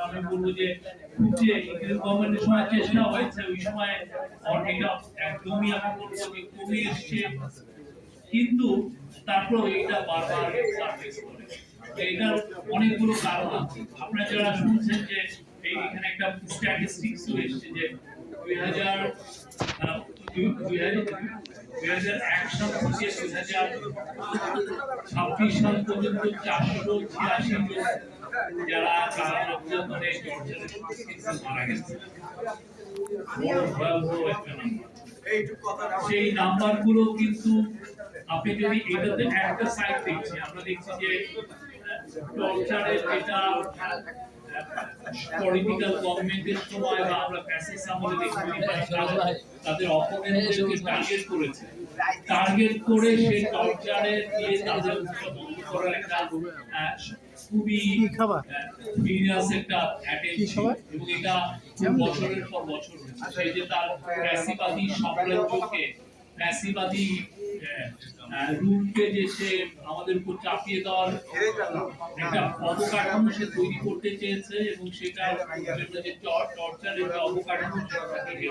আমি বলবো যে যে গভর্নমেন্টের সময় চেষ্টা হয়েছে, ওই সময় এটা একদমই আমি বলবো যে কমে এসছে, কিন্তু তারপর এটা বারবার সার্ফেস করে। এটার অনেকগুলো কারণ আছে। আপনারা যারা শুনছেন যে এখানে একটা স্ট্যাটিস্টিক্স এসেছে যে 2001 সাল থেকে 2026 সাল পর্যন্ত 486 জন যারা কারা নির্যাতনে মারা গেছে। সেই নাম্বার গুলো কিন্তু আপনি যদি এটাতে একটা সাইড দেখছি, আমরা দেখছি যে টর্চারের যেটা পলিটিক্যাল গভর্নমেন্টের সময় বা আমরা ফ্যাসিস্ট আমলে দেখতে তাদের অপোনেন্টদেরকে টার্গেট করেছে, টার্গেট করে সেই টর্চারের দিয়ে তাদের বন্ধ করার একটা খুবই সিরিয়াস একটা অ্যাটেম্পট, এবং এটা বছরের পর বছর হচ্ছে। সেই যে তার ফ্যাসিবাদী সাম্রাজ্যকে, ফ্যাসিবাদী রুলকে যে সে আমাদের উপর চাপিয়ে দেওয়ার একটা অবকাঠামো সে তৈরি করতে চেয়েছে, এবং সেটা যে টর্চারের যে অবকাঠামো সেটাকে